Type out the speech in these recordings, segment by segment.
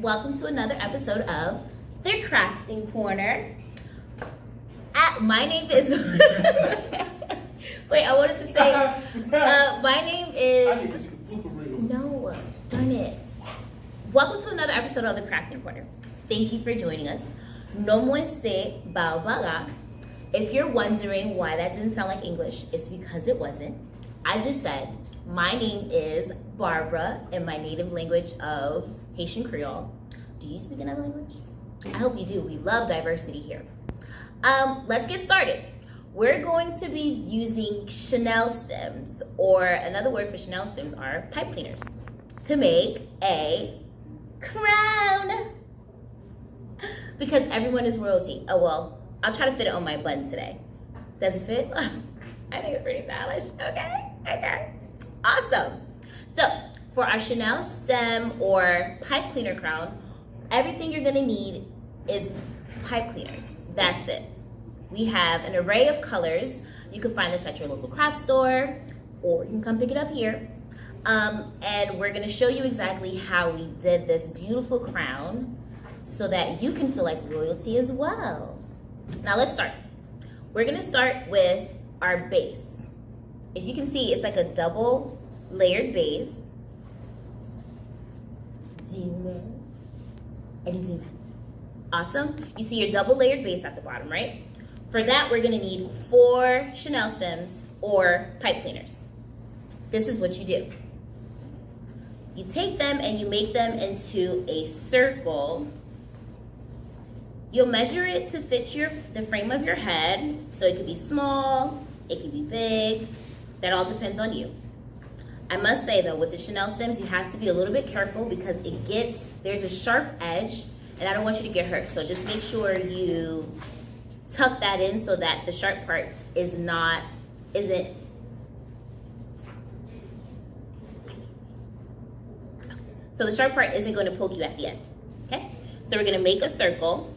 Welcome to another episode of The Crafting Corner. My name is... Wait, I wanted to say... my name is... No, darn it. Welcome to another episode of The Crafting Corner. Thank you for joining us. No mo se baobala. If you're wondering why that didn't sound like English, it's because it wasn't. I just said, my name is Barbara in my native language of Haitian Creole. Do you speak another language? I hope you do. We love diversity here. Let's get started. We're going to be using Chenille stems, or another word for Chenille stems are pipe cleaners, to make a crown. Because everyone is royalty. Oh, well, I'll try to fit it on my bun today. Does it fit? I think it's pretty stylish. Okay. Awesome. So, for our Chenille stem or pipe cleaner crown, everything you're gonna need is pipe cleaners. That's it. We have an array of colors. You can find this at your local craft store, or you can come pick it up here. And we're gonna show you exactly how we did this beautiful crown so that you can feel like royalty as well. Now let's start. We're gonna start with our base. If you can see, it's like a double layered base. Zoom in and zoom out. Awesome. You see your double layered base at the bottom, right? For that, we're gonna need 4 Chenille stems or pipe cleaners. This is what you do. You take them and you make them into a circle. You'll measure it to fit the frame of your head. So it could be small, it could be big. That all depends on you. I must say though, with the Chenille stems, you have to be a little bit careful because there's a sharp edge and I don't want you to get hurt. So just make sure you tuck that in so that the sharp part isn't going to poke you at the end, okay? So we're gonna make a circle.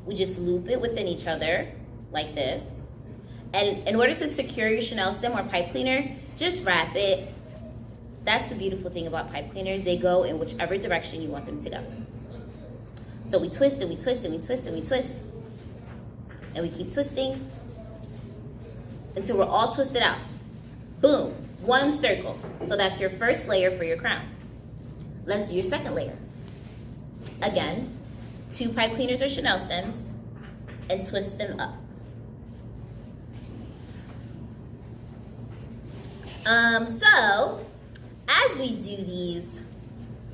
We just loop it within each other like this. And in order to secure your Chenille stem or pipe cleaner, just wrap it. That's the beautiful thing about pipe cleaners. They go in whichever direction you want them to go. So we twist and we twist and we twist and we twist. And we keep twisting until we're all twisted out. Boom, 1 circle. So that's your first layer for your crown. Let's do your second layer. Again, 2 pipe cleaners or Chenille stems and twist them up. So, as we do these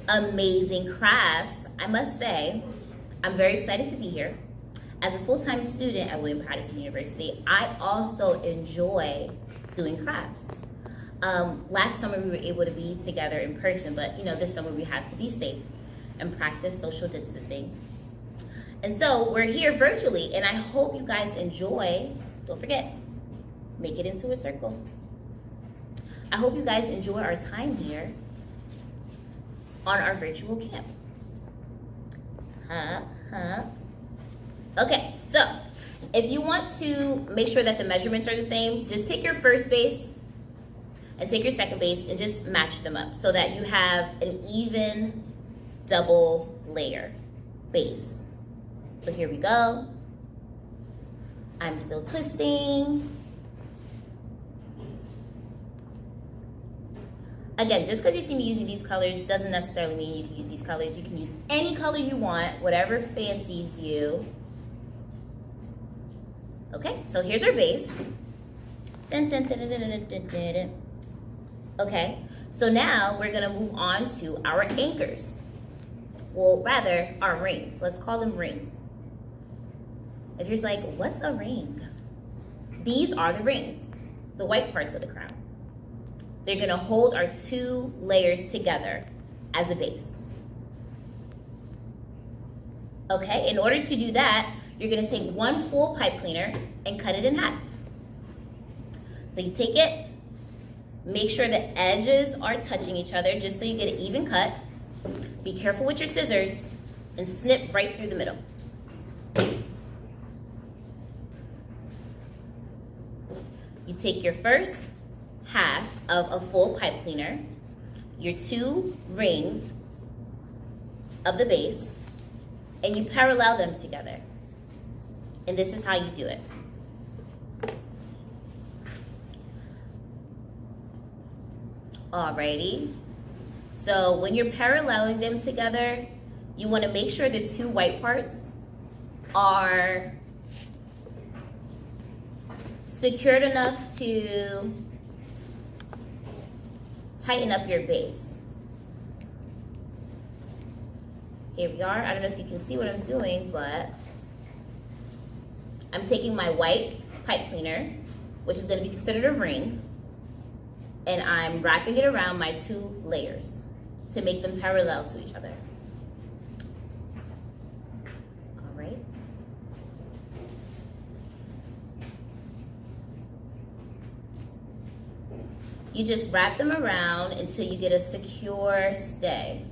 amazing crafts, I must say, I'm very excited to be here. As a full-time student at William Patterson University, I also enjoy doing crafts. Last summer we were able to be together in person, but this summer we had to be safe and practice social distancing. And so we're here virtually, and I hope you guys enjoy. Don't forget, make it into a circle. I hope you guys enjoy our time here on our virtual camp. Okay, so if you want to make sure that the measurements are the same, just take your first base and take your second base and just match them up so that you have an even double layer base. So here we go. I'm still twisting. Again, just because you see me using these colors doesn't necessarily mean you can use these colors. You can use any color you want, whatever fancies you. Okay, so here's our base. Okay, so now we're gonna move on to our anchors. Well, rather, our rings. Let's call them rings. If you're like, what's a ring? These are the rings, the white parts of the crown. They're gonna hold our 2 layers together as a base. Okay, in order to do that, you're gonna take 1 full pipe cleaner and cut it in half. So you take it, make sure the edges are touching each other just so you get an even cut. Be careful with your scissors and snip right through the middle. You take your first half of a full pipe cleaner, your 2 rings, of the base, and you parallel them together. And this is how you do it. Alrighty. So when you're paralleling them together, you want to make sure the two white parts are secured enough to tighten up your base. Here we are. I don't know if you can see what I'm doing, but I'm taking my white pipe cleaner, which is going to be considered a ring, and I'm wrapping it around my two layers to make them parallel to each other. All right. You just wrap them around until you get a secure stay.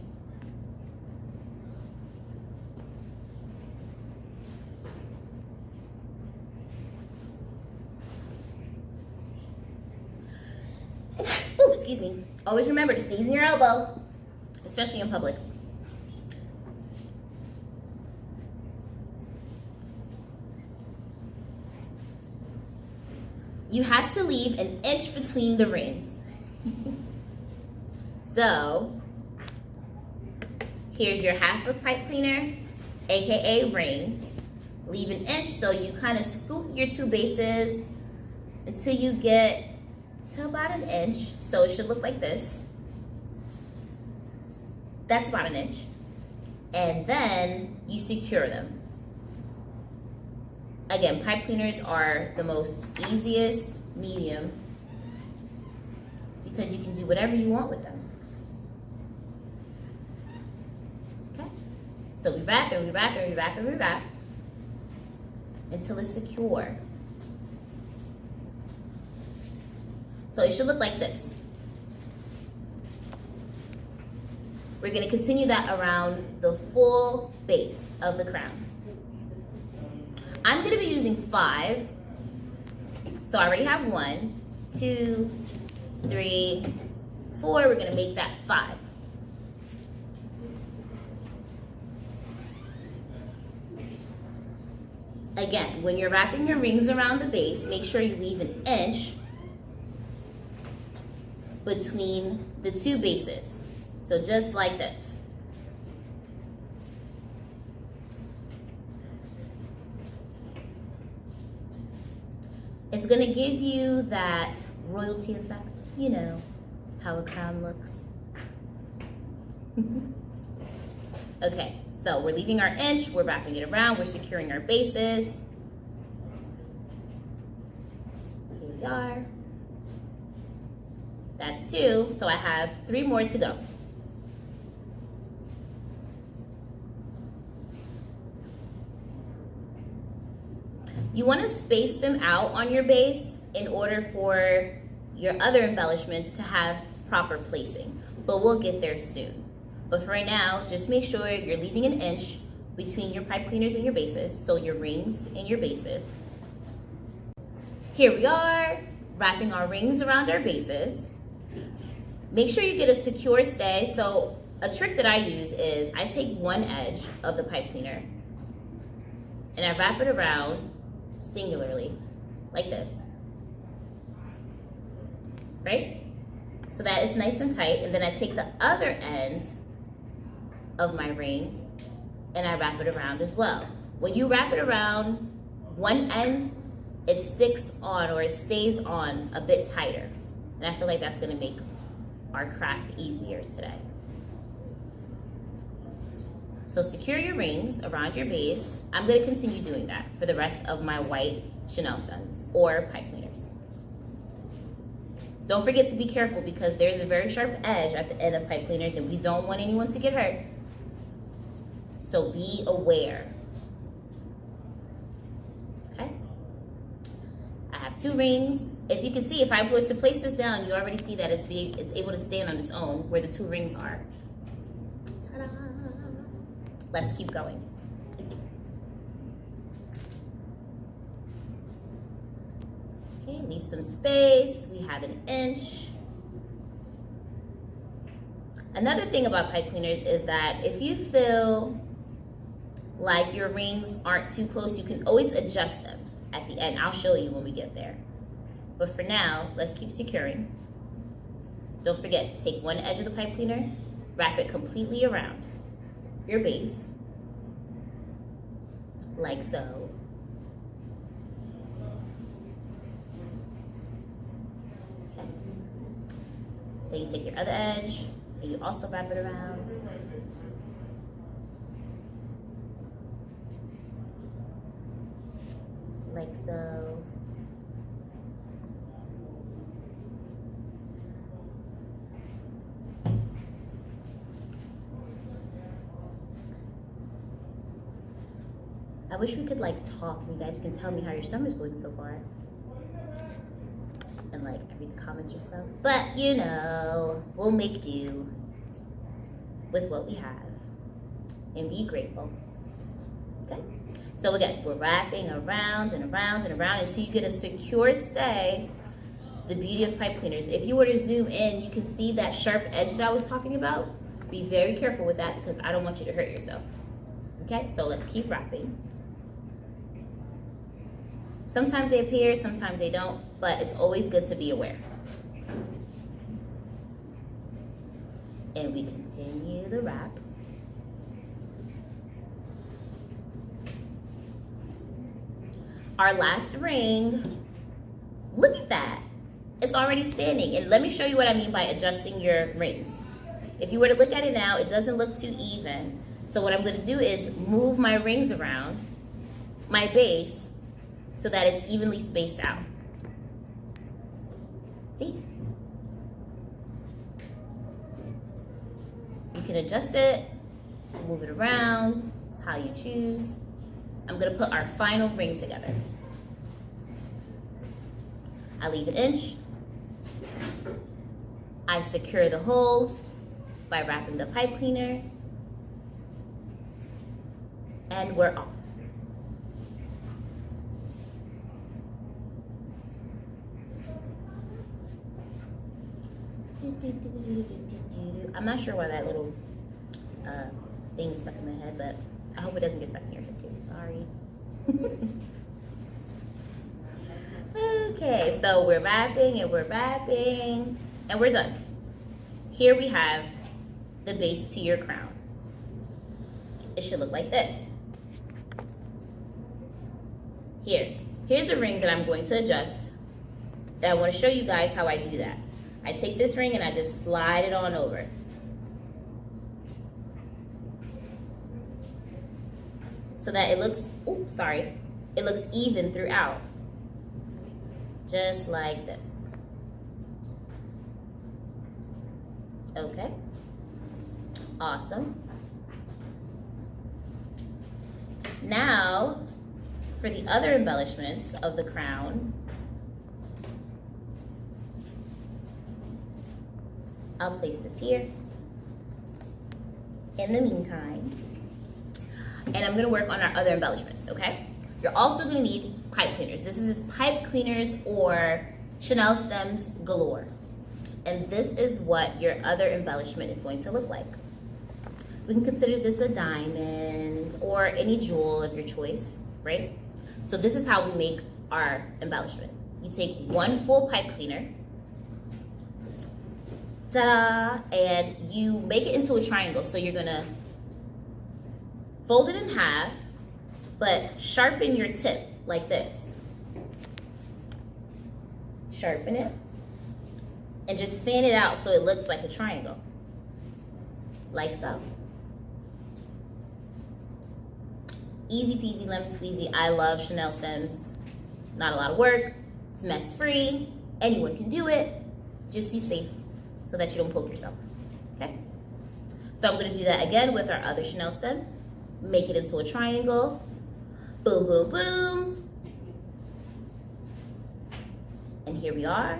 Ooh, excuse me. Always remember to sneeze in your elbow, especially in public. You have to leave an inch between the rings. So, here's your half of pipe cleaner, aka ring. Leave an inch, so you kind of scoop your two bases until you get to about an inch. So it should look like this. That's about an inch. And then you secure them. Again, pipe cleaners are the most easiest medium because you can do whatever you want with them. Okay? So we wrap and we wrap and we wrap and we wrap until it's secure. So it should look like this. We're going to continue that around the full base of the crown. I'm going to be using 5. So I already have 1, 2, 3, 4. We're going to make that 5. Again, when you're wrapping your rings around the base, make sure you leave an inch between the two bases. So just like this. It's going to give you that royalty effect. You know how a crown looks. Okay, so we're leaving our inch, we're wrapping it around, we're securing our bases. Here we are. That's 2, so I have 3 more to go. You want to space them out on your base in order for your other embellishments to have proper placing, but we'll get there soon. But for right now, just make sure you're leaving an inch between your pipe cleaners and your bases, so your rings and your bases. Here we are, wrapping our rings around our bases. Make sure you get a secure stay. So a trick that I use is I take one edge of the pipe cleaner and I wrap it around singularly, like this, right? So that it's nice and tight, and then I take the other end of my ring and I wrap it around as well. When you wrap it around one end, it sticks on, or it stays on a bit tighter, and I feel like that's gonna make our craft easier today. So secure your rings around your base. I'm gonna continue doing that for the rest of my white Chenille stems or pipe cleaners. Don't forget to be careful because there's a very sharp edge at the end of pipe cleaners and we don't want anyone to get hurt. So be aware. Okay? I have 2 rings. If you can see, if I was to place this down, you already see that it's able to stand on its own where the 2 rings are. Ta-da! Let's keep going. Okay, leave some space. We have an inch. Another thing about pipe cleaners is that if you feel like your rings aren't too close, you can always adjust them at the end. I'll show you when we get there. But for now, let's keep securing. Don't forget, take one edge of the pipe cleaner, wrap it completely around your base, like so. Okay. Then you take your other edge, and you also wrap it around. Like so. I wish we could like talk and you guys can tell me how your summer's going so far. And like I read the comments and stuff. But you know, we'll make do with what we have and be grateful. Okay? So again, we're wrapping around and around and around until you get a secure stay. The beauty of pipe cleaners. If you were to zoom in, you can see that sharp edge that I was talking about. Be very careful with that because I don't want you to hurt yourself. Okay, so let's keep wrapping. Sometimes they appear, sometimes they don't, but it's always good to be aware. And we continue the wrap. Our last ring, look at that. It's already standing. And let me show you what I mean by adjusting your rings. If you were to look at it now, it doesn't look too even. So what I'm gonna do is move my rings around my base so that it's evenly spaced out. See? You can adjust it, move it around, how you choose. I'm gonna put our final ring together. I leave an inch. I secure the hold by wrapping the pipe cleaner. And we're off. I'm not sure why that little thing is stuck in my head, but I hope it doesn't get stuck in your head too. Sorry. Okay, so we're wrapping and we're wrapping and we're done. Here we have the base to your crown. It should look like this. Here's a ring that I'm going to adjust. That I want to show you guys how I do that. I take this ring and I just slide it on over. So that it looks, it looks even throughout. Just like this. Okay. Awesome. Now, for the other embellishments of the crown, I'll place this here. In the meantime, and I'm gonna work on our other embellishments, okay? You're also gonna need pipe cleaners. This is pipe cleaners or Chenille stems galore. And this is what your other embellishment is going to look like. We can consider this a diamond or any jewel of your choice, right? So this is how we make our embellishment. You take one full pipe cleaner, ta-da, and you make it into a triangle. So you're gonna fold it in half, but sharpen your tip like this. Sharpen it, and just fan it out so it looks like a triangle, like so. Easy peasy lemon squeezy. I love Chenille stems. Not a lot of work. It's mess free. Anyone can do it. Just be safe so that you don't poke yourself. Okay? So I'm gonna do that again with our other Chenille stem. Make it into a triangle. Boom, boom, boom. And here we are.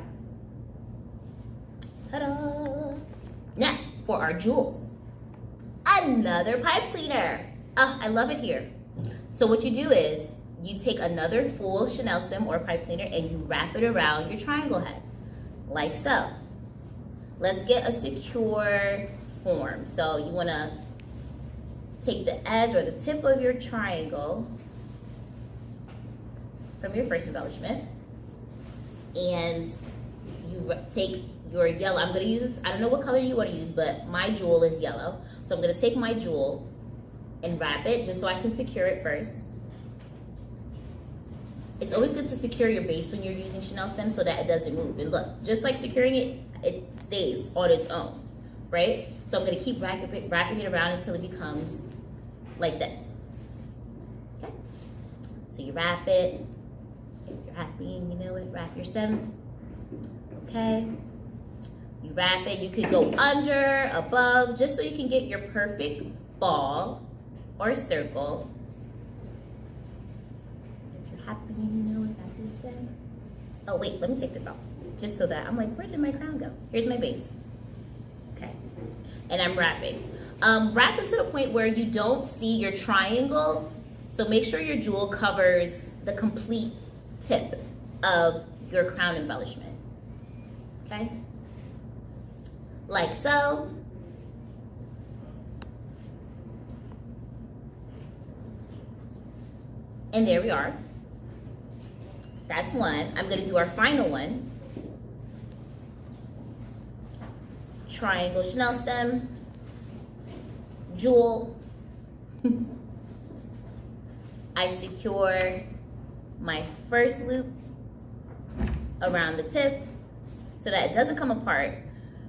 Ta-da! Now, for our jewels. Another pipe cleaner. I love it here. So what you do is, you take another full Chenille stem or pipe cleaner and you wrap it around your triangle head, like so. Let's get a secure form. So you want to take the edge or the tip of your triangle from your first embellishment, and you take your yellow. I'm going to use this, I don't know what color you want to use, but my jewel is yellow. So I'm going to take my jewel and wrap it just so I can secure it first. It's always good to secure your base when you're using Chenille stem so that it doesn't move. And look, just like securing it, it stays on its own, right? So I'm going to keep wrapping it around until it becomes like this. Okay? So you wrap it. If you're wrapping, you know it, wrap your stem. Okay? You wrap it. You could go under, above, just so you can get your perfect ball or circle. If you're happy, you know it, wrap your stem. Oh wait, let me take this off. Just so that I'm like, where did my crown go? Here's my base. Okay. And I'm wrapping. Wrapping to the point where you don't see your triangle. So make sure your jewel covers the complete tip of your crown embellishment. Okay? Like so. And there we are. That's one. I'm gonna do our final one. Triangle Chenille stem, jewel. I secure my first loop around the tip so that it doesn't come apart.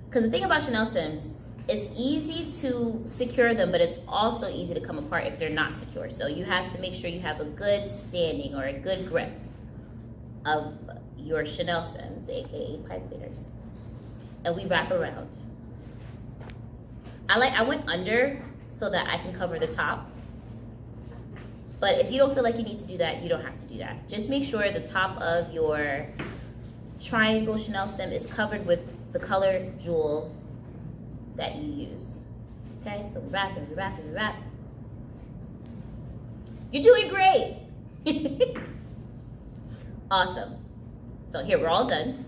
Because the thing about Chenille stems, it's easy to secure them, but it's also easy to come apart if they're not secure. So you have to make sure you have a good standing or a good grip of your Chenille stems, aka pipe cleaners. And we wrap around. I went under so that I can cover the top. But if you don't feel like you need to do that, you don't have to do that. Just make sure the top of your triangle Chenille stem is covered with the color jewel that you use. Okay, so we wrap and we wrap and we wrap. You're doing great. Awesome. So here, we're all done.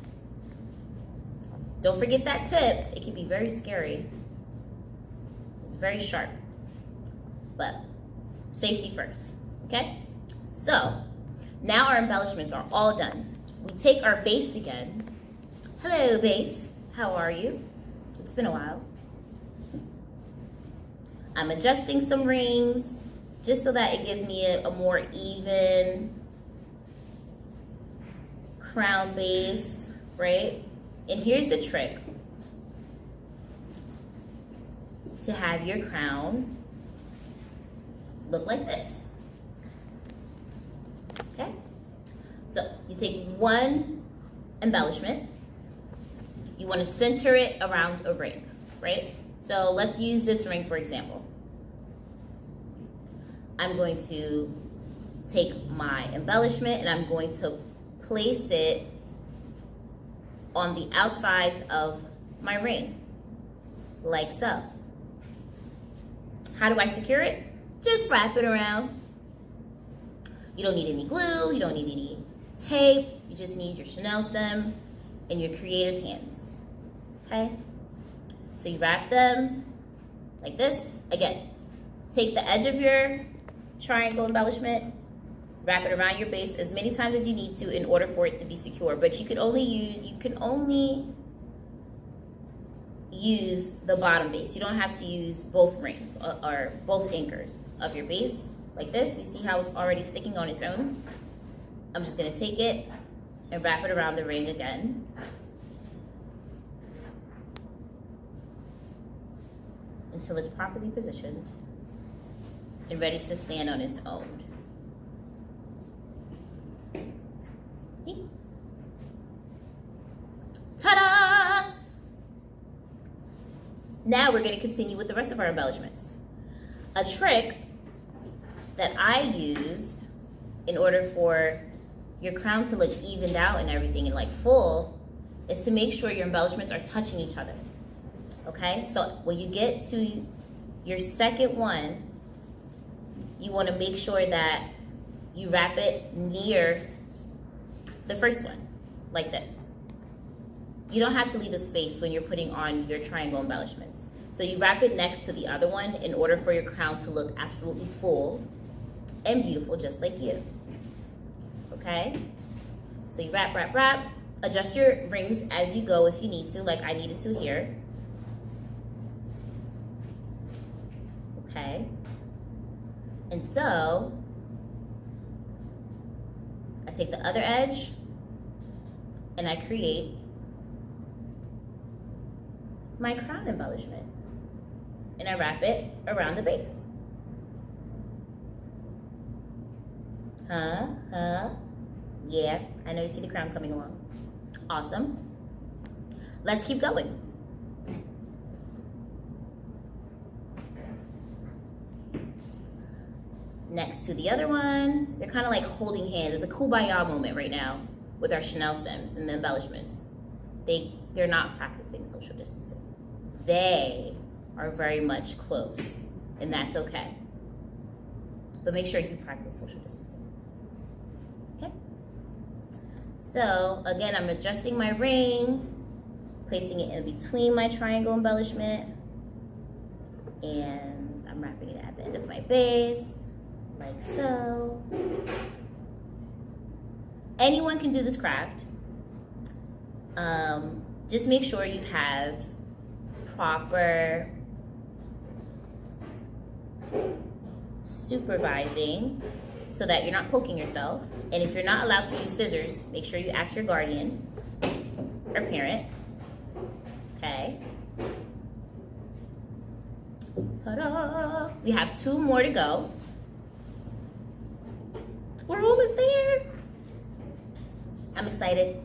Don't forget that tip. It can be very scary. It's very sharp, but safety first, okay? So now our embellishments are all done. We take our base again. Hello, base. How are you? It's been a while. I'm adjusting some rings just so that it gives me a more even crown base, right? And here's the trick. To have your crown look like this. Okay? So you take one embellishment. You want to center it around a ring, right? So let's use this ring for example. I'm going to take my embellishment and I'm going to place it on the outsides of my ring, like so. How do I secure it? Just wrap it around. You don't need any glue, you don't need any tape, you just need your Chenille stem and your creative hands, okay? So you wrap them like this. Again, take the edge of your triangle embellishment, wrap it around your base as many times as you need to in order for it to be secure, but you can only use the bottom base. You don't have to use both rings or both anchors of your base like this. You see how it's already sticking on its own? I'm just gonna take it and wrap it around the ring again. Until it's properly positioned and ready to stand on its own. See? Ta-da! Now we're going to continue with the rest of our embellishments. A trick that I used in order for your crown to look evened out and everything and like full is to make sure your embellishments are touching each other. Okay, so when you get to your second one, you want to make sure that you wrap it near the first one, like this. You don't have to leave a space when you're putting on your triangle embellishments. So you wrap it next to the other one in order for your crown to look absolutely full and beautiful, just like you. Okay? So you wrap, wrap, wrap. Adjust your rings as you go if you need to, like I needed to here. Okay? And so, I take the other edge and I create my crown embellishment. And I wrap it around the base. Yeah, I know you see the crown coming along. Awesome. Let's keep going. Next to the other one, they're kind of like holding hands. It's a kumbaya moment right now with our Chenille stems and the embellishments. They're not practicing social distancing. They are very much close, and that's okay. But make sure you practice social distancing. Okay? So, again, I'm adjusting my ring, placing it in between my triangle embellishment, and I'm wrapping it at the end of my base, like so. Anyone can do this craft. Just make sure you have proper supervising so that you're not poking yourself. And if you're not allowed to use scissors, make sure you ask your guardian or parent. Okay. Ta-da! We have 2 more to go. We're almost there. I'm excited.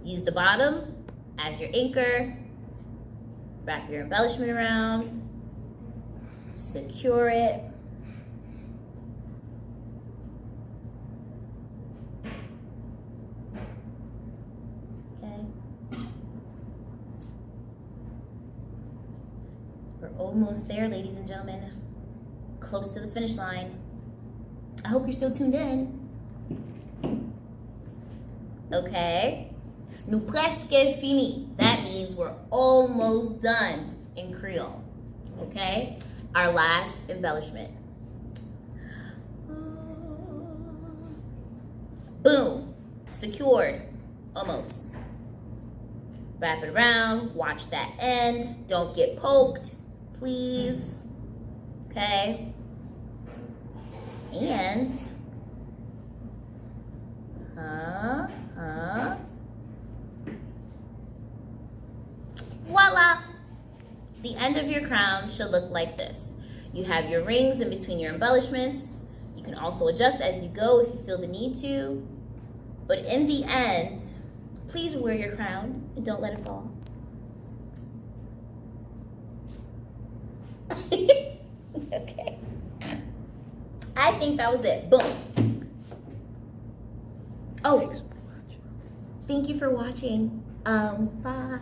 Use the bottom as your anchor. Wrap your embellishment around. Secure it. Okay. We're almost there, ladies and gentlemen. Close to the finish line. I hope you're still tuned in. Okay. Nous presque fini. That means we're almost done in Creole. Okay? Our last embellishment. Boom. Secured. Almost. Wrap it around. Watch that end. Don't get poked, please. Okay? And voila! The end of your crown should look like this. You have your rings in between your embellishments. You can also adjust as you go if you feel the need to. But in the end, please wear your crown and don't let it fall. Okay. I think that was it. Boom. Oh, thank you for watching. Bye.